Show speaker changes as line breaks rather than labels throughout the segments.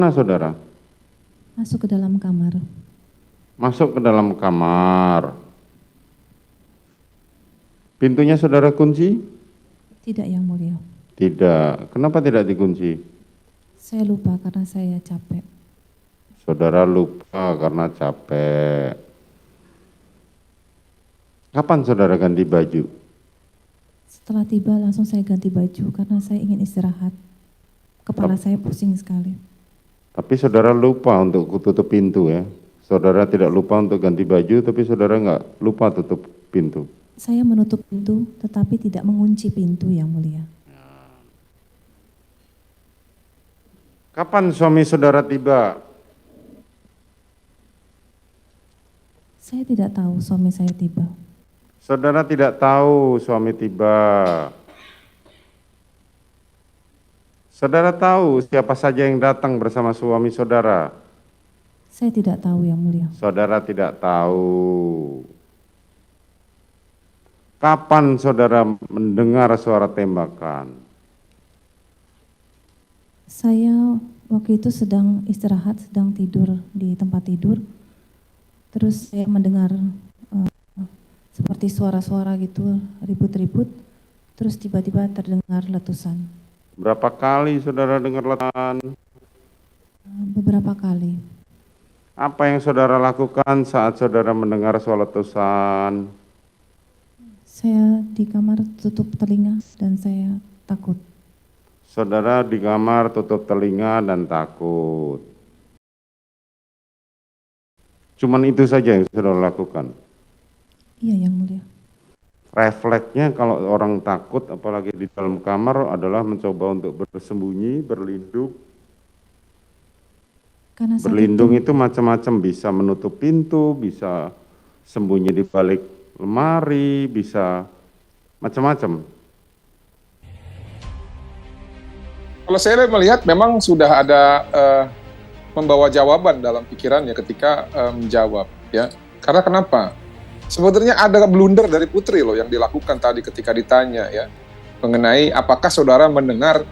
Mana saudara?
Masuk ke dalam kamar.
Masuk ke dalam kamar. Pintunya saudara kunci?
Tidak, Yang Mulia.
Tidak. Kenapa tidak dikunci?
Saya lupa karena saya capek.
Saudara lupa karena capek. Kapan saudara ganti baju?
Setelah tiba langsung saya ganti baju karena saya ingin istirahat. Kepala saya pusing sekali.
Tapi saudara lupa untuk tutup pintu ya. Saudara tidak lupa untuk ganti baju, tapi saudara nggak lupa tutup pintu.
Saya menutup pintu tetapi tidak mengunci pintu, Yang Mulia.
Kapan suami saudara tiba?
Saya tidak tahu suami saya tiba.
Saudara tidak tahu suami tiba. Saudara tahu siapa saja yang datang bersama suami saudara?
Saya tidak tahu, Yang Mulia.
Saudara tidak tahu. Kapan saudara mendengar suara tembakan?
Saya waktu itu sedang istirahat, sedang tidur di tempat tidur. Terus saya mendengar seperti suara-suara gitu, ribut-ribut. Terus tiba-tiba terdengar letusan.
Berapa kali saudara dengar letusan?
Beberapa kali.
Apa yang saudara lakukan saat saudara mendengar suara letusan?
Saya di kamar tutup telinga dan saya takut.
Saudara di kamar tutup telinga dan takut. Cuman itu saja yang saudara lakukan?
Iya, Yang Mulia.
Refleksnya kalau orang takut apalagi di dalam kamar adalah mencoba untuk bersembunyi, berlindung.
Karena saat
Berlindung itu macam-macam, bisa menutup pintu, bisa sembunyi di balik lemari, bisa macam-macam.
Kalau saya melihat memang sudah ada membawa jawaban dalam pikirannya ketika menjawab, ya. Karena kenapa? Sebenarnya ada blunder dari Putri loh yang dilakukan tadi ketika ditanya ya mengenai apakah saudara mendengar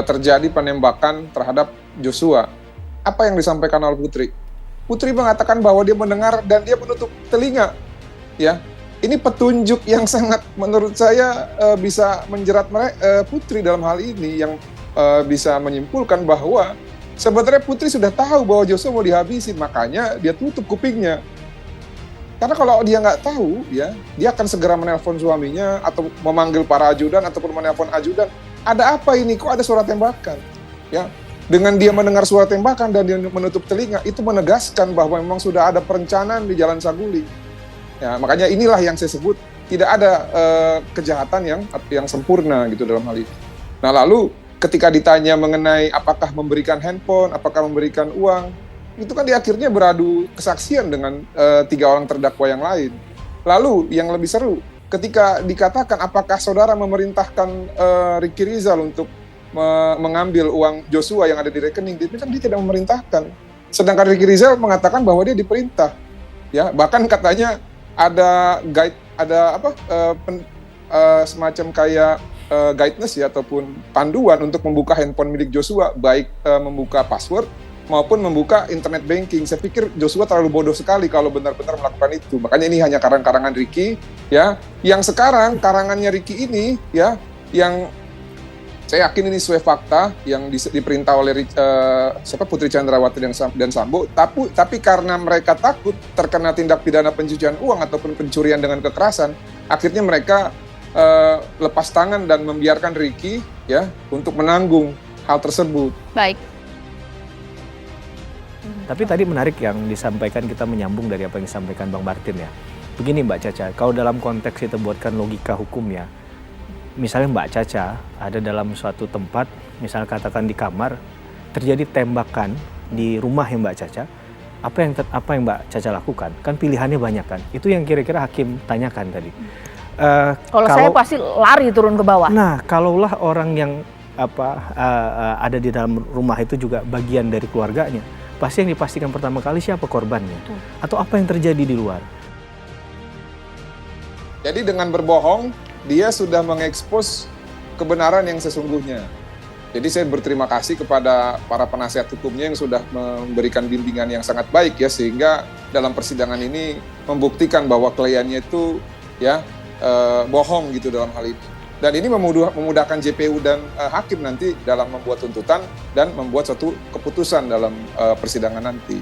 terjadi penembakan terhadap Joshua. Apa yang disampaikan oleh Putri? Putri mengatakan bahwa dia mendengar dan dia menutup telinga, ya. Ini petunjuk yang sangat menurut saya bisa menjerat Putri dalam hal ini yang bisa menyimpulkan bahwa sebenarnya Putri sudah tahu bahwa Joshua mau dihabisin, makanya dia tutup kupingnya. Karena kalau dia nggak tahu, ya, dia akan segera menelpon suaminya atau memanggil para ajudan ataupun menelpon ajudan. Ada apa ini? Kok ada suara tembakan? Ya, dengan dia mendengar suara tembakan dan dia menutup telinga, itu menegaskan bahwa memang sudah ada perencanaan di Jalan Saguling. Ya, makanya inilah yang saya sebut tidak ada kejahatan yang sempurna gitu dalam hal ini. Nah, lalu ketika ditanya mengenai apakah memberikan handphone, apakah memberikan uang, itu kan di akhirnya beradu kesaksian dengan 3 orang terdakwa yang lain. Lalu yang lebih seru, ketika dikatakan apakah saudara memerintahkan Ricky Rizal untuk mengambil uang Joshua yang ada di rekening, dia tidak memerintahkan. Sedangkan Ricky Rizal mengatakan bahwa dia diperintah. Ya, bahkan katanya ada guide, ada semacam kayak guidance ya ataupun panduan untuk membuka handphone milik Joshua, baik membuka password maupun membuka internet banking. Saya pikir Joshua terlalu bodoh sekali kalau benar-benar melakukan itu. Makanya ini hanya karangan Ricky, ya. Yang sekarang karangannya Ricky ini, ya, yang saya yakin ini sesuai fakta yang diperintah oleh Putri Chandrawati dan Sambo. Tapi karena mereka takut terkena tindak pidana pencucian uang ataupun pencurian dengan kekerasan, akhirnya mereka lepas tangan dan membiarkan Ricky ya untuk menanggung hal tersebut.
Baik.
Tapi tadi menarik yang disampaikan, kita menyambung dari apa yang disampaikan Bang Martin ya. Begini Mbak Caca, kalau dalam konteks kita buatkan logika hukumnya, misalnya Mbak Caca ada dalam suatu tempat, misalnya katakan di kamar, terjadi tembakan di rumah yang Mbak Caca, apa yang Mbak Caca lakukan? Kan pilihannya banyak kan. Itu yang kira-kira hakim tanyakan tadi.
Kalau saya pasti lari turun ke bawah.
Nah, kalaulah orang yang ada di dalam rumah itu juga bagian dari keluarganya, pasti yang dipastikan pertama kali siapa korbannya, atau apa yang terjadi di luar. Jadi
dengan berbohong, dia sudah mengekspos kebenaran yang sesungguhnya. Jadi saya berterima kasih kepada para penasihat hukumnya yang sudah memberikan bimbingan yang sangat baik ya, sehingga dalam persidangan ini membuktikan bahwa kliennya itu ya bohong gitu dalam hal ini. Dan ini memudahkan JPU dan hakim nanti dalam membuat tuntutan dan membuat suatu keputusan dalam persidangan nanti.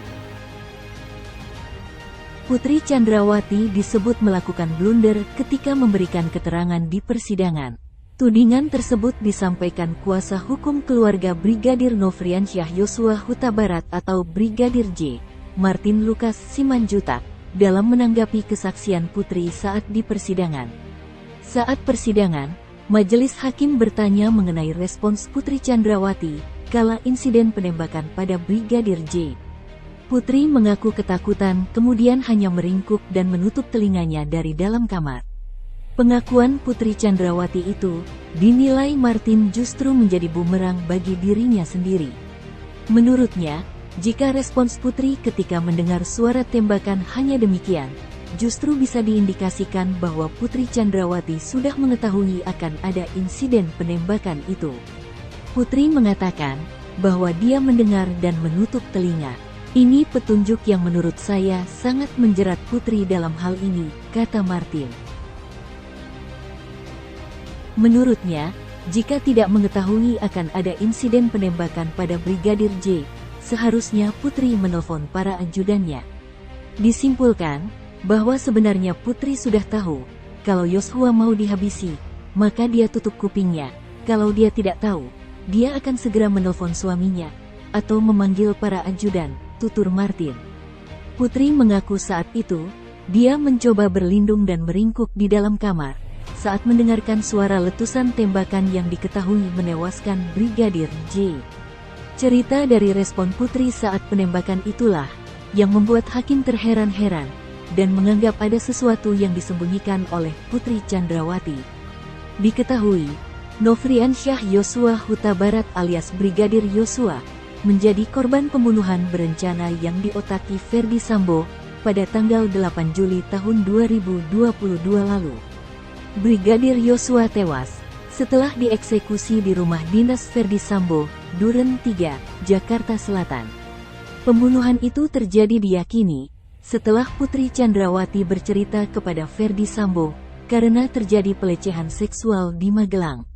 Putri Chandrawati disebut melakukan blunder ketika memberikan keterangan di persidangan. Tudingan tersebut disampaikan kuasa hukum keluarga Brigadir Nofriansyah Yosua Huta Barat atau Brigadir J, Martin Lukas Simanjutak, dalam menanggapi kesaksian Putri saat di persidangan. Saat persidangan, majelis hakim bertanya mengenai respons Putri Chandrawati kala insiden penembakan pada Brigadir J. Putri mengaku ketakutan, kemudian hanya meringkuk dan menutup telinganya dari dalam kamar. Pengakuan Putri Chandrawati itu dinilai Martin justru menjadi bumerang bagi dirinya sendiri. Menurutnya, jika respons Putri ketika mendengar suara tembakan hanya demikian, justru bisa diindikasikan bahwa Putri Chandrawati sudah mengetahui akan ada insiden penembakan itu. Putri mengatakan bahwa dia mendengar dan menutup telinga. Ini petunjuk yang menurut saya sangat menjerat Putri dalam hal ini, kata Martin. Menurutnya, jika tidak mengetahui akan ada insiden penembakan pada Brigadir J, seharusnya Putri menelpon para ajudannya. Disimpulkan bahwa sebenarnya Putri sudah tahu kalau Yosua mau dihabisi, maka dia tutup kupingnya. Kalau dia tidak tahu, dia akan segera menelpon suaminya atau memanggil para ajudan, tutur Martin. Putri mengaku saat itu, dia mencoba berlindung dan meringkuk di dalam kamar saat mendengarkan suara letusan tembakan yang diketahui menewaskan Brigadir J. Cerita dari respon Putri saat penembakan itulah yang membuat hakim terheran-heran dan menganggap ada sesuatu yang disembunyikan oleh Putri Chandrawati. Diketahui, Nofriansyah Yosua Huta Barat alias Brigadir Yosua menjadi korban pembunuhan berencana yang diotaki Ferdi Sambo pada tanggal 8 Juli tahun 2022 lalu. Brigadir Yosua tewas setelah dieksekusi di rumah dinas Ferdi Sambo, Duren 3, Jakarta Selatan. Pembunuhan itu terjadi diyakini setelah Putri Chandrawati bercerita kepada Ferdi Sambo karena terjadi pelecehan seksual di Magelang.